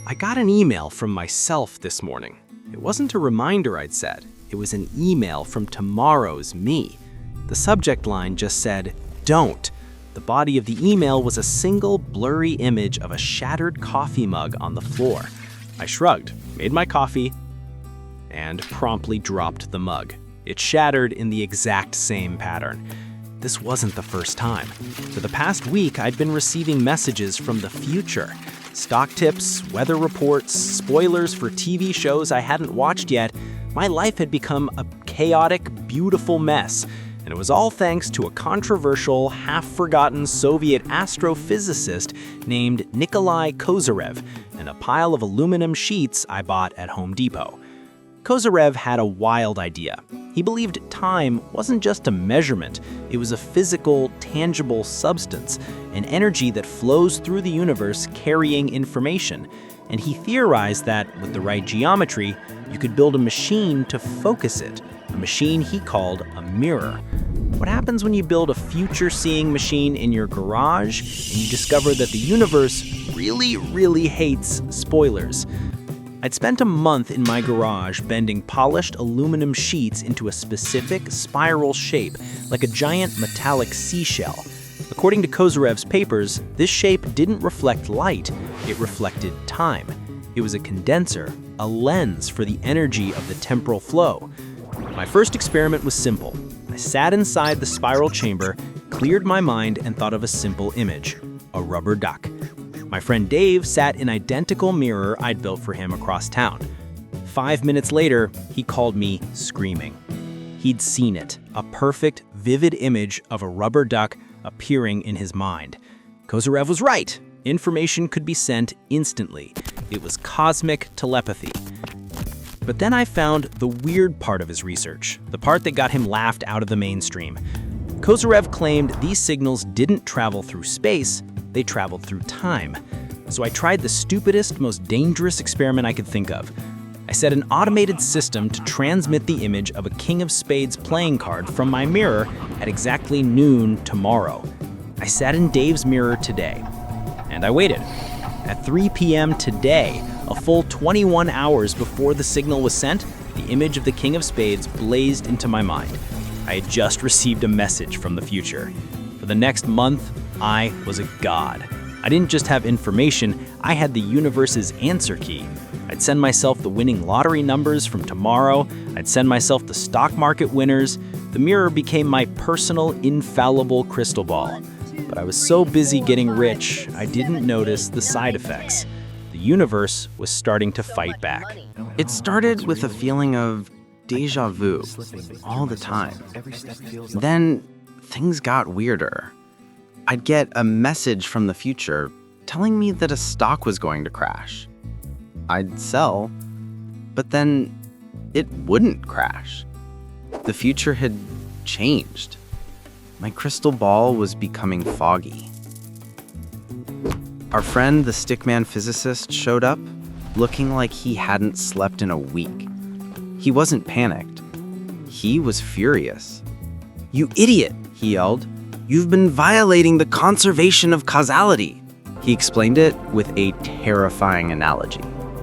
I got an email from myself this morning. It wasn't a reminder I'd set. It was an email from tomorrow's me. The subject line just said, "Don't." The body of the email was a single blurry image of a shattered coffee mug on the floor. I shrugged, made my coffee, and promptly dropped the mug. It shattered in the exact same pattern. This wasn't the first time. For the past week, I'd been receiving messages from the future. Stock tips, weather reports, spoilers for TV shows I hadn't watched yet. My life had become a chaotic, beautiful mess. And it was all thanks to a controversial, half-forgotten Soviet astrophysicist named Nikolai Kozyrev and a pile of aluminum sheets I bought at Home Depot. Kozyrev had a wild idea. He believed time wasn't just a measurement, it was a physical, tangible substance, an energy that flows through the universe carrying information. And he theorized that, with the right geometry, you could build a machine to focus it, a machine he called a mirror. What happens when you build a future-seeing machine in your garage and you discover that the universe really hates spoilers? I'd spent a month in my garage bending polished aluminum sheets into a specific spiral shape, like a giant metallic seashell. According to Kozyrev's papers, this shape didn't reflect light, it reflected time. It was a condenser, a lens for the energy of the temporal flow. My first experiment was simple. I sat inside the spiral chamber, cleared my mind, and thought of a simple image: a rubber duck. My friend Dave sat in an identical mirror I'd built for him across town. 5 minutes later, he called me screaming. He'd seen it, a perfect, vivid image of a rubber duck appearing in his mind. Kozyrev was right. Information could be sent instantly. It was cosmic telepathy. But then I found the weird part of his research, the part that got him laughed out of the mainstream. Kozyrev claimed these signals didn't travel through space, they traveled through time. So I tried the stupidest, most dangerous experiment I could think of. I set an automated system to transmit the image of a King of Spades playing card from my mirror at exactly noon tomorrow. I sat in Dave's mirror today, and I waited. At 3 p.m. today, a full 21 hours before the signal was sent, the image of the King of Spades blazed into my mind. I had just received a message from the future. For the next month, I was a god. I didn't just have information, I had the universe's answer key. I'd send myself the winning lottery numbers from tomorrow. I'd send myself the stock market winners. The mirror became my personal, infallible crystal ball. But I was so busy getting rich, I didn't notice the side effects. The universe was starting to fight back. It started with a feeling of déjà vu all the time. Then things got weirder. I'd get a message from the future telling me that a stock was going to crash. I'd sell, but then it wouldn't crash. The future had changed. My crystal ball was becoming foggy. Our friend, the stickman physicist, showed up, looking like he hadn't slept in a week. He wasn't panicked. He was furious. "You idiot," he yelled. "You've been violating the conservation of causality." He explained it with a terrifying analogy.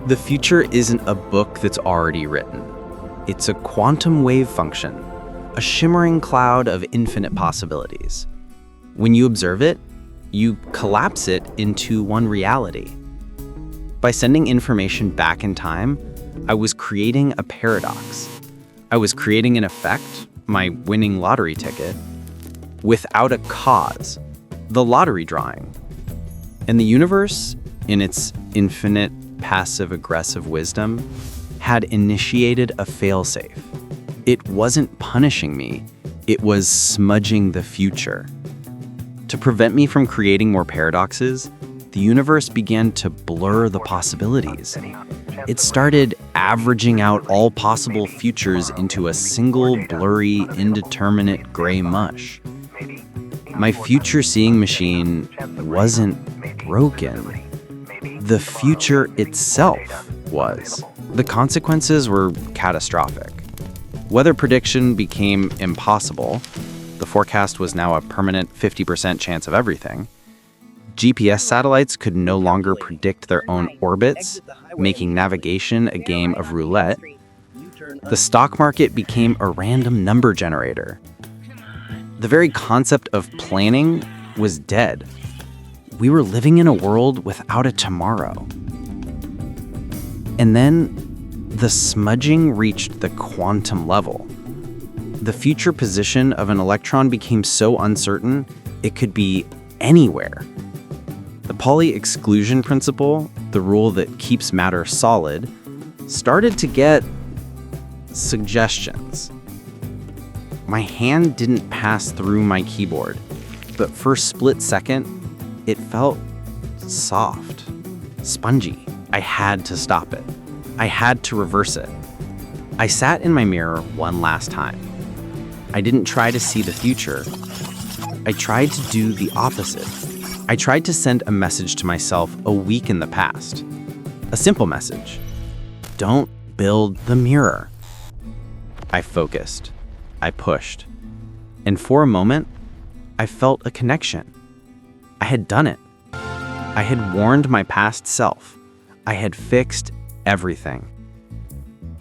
The future isn't a book that's already written. It's a quantum wave function, a shimmering cloud of infinite possibilities. When you observe it, you collapse it into one reality. By sending information back in time, I was creating a paradox. I was creating an effect, my winning lottery ticket, without a cause, the lottery drawing. And the universe, in its infinite passive-aggressive wisdom, had initiated a failsafe. It wasn't punishing me, it was smudging the future. To prevent me from creating more paradoxes, the universe began to blur the possibilities. It started averaging out all possible futures into a single blurry, indeterminate gray mush. My future-seeing machine wasn't broken. The future itself was. The consequences were catastrophic. Weather prediction became impossible. The forecast was now a permanent 50% chance of everything. GPS satellites could no longer predict their own orbits, making navigation a game of roulette. The stock market became a random number generator. The very concept of planning was dead. We were living in a world without a tomorrow. And then the smudging reached the quantum level. The future position of an electron became so uncertain, it could be anywhere. The Pauli exclusion principle, the rule that keeps matter solid, started to get suggestions. My hand didn't pass through my keyboard, but for a split second, it felt soft, spongy. I had to stop it. I had to reverse it. I sat in my mirror one last time. I didn't try to see the future. I tried to do the opposite. I tried to send a message to myself a week in the past. A simple message. Don't build the mirror. I focused. I pushed. And for a moment, I felt a connection. I had done it. I had warned my past self. I had fixed everything.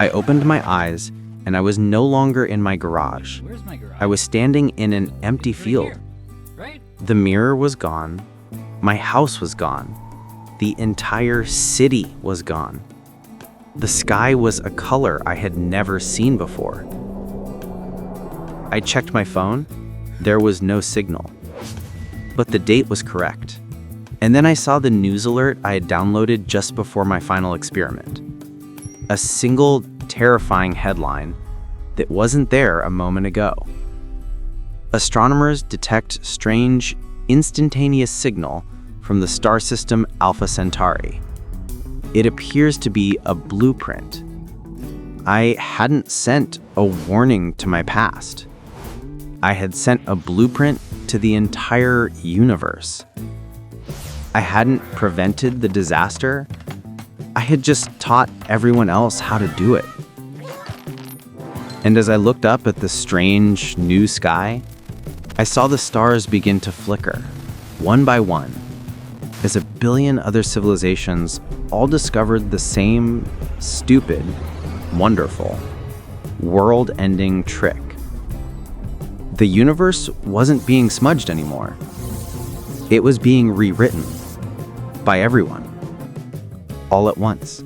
I opened my eyes, and I was no longer in my garage. Where's my garage? I was standing in an empty field. Here, right? The mirror was gone. My house was gone. The entire city was gone. The sky was a color I had never seen before. I checked my phone. There was no signal. But the date was correct. And then I saw the news alert I had downloaded just before my final experiment. A single terrifying headline that wasn't there a moment ago. Astronomers detect strange, instantaneous signal from the star system Alpha Centauri. It appears to be a blueprint. I hadn't sent a warning to my past. I had sent a blueprint to the entire universe. I hadn't prevented the disaster. I had just taught everyone else how to do it. And as I looked up at the strange new sky, I saw the stars begin to flicker, one by one, as a billion other civilizations all discovered the same stupid, wonderful, world-ending trick. The universe wasn't being smudged anymore. It was being rewritten by everyone, all at once.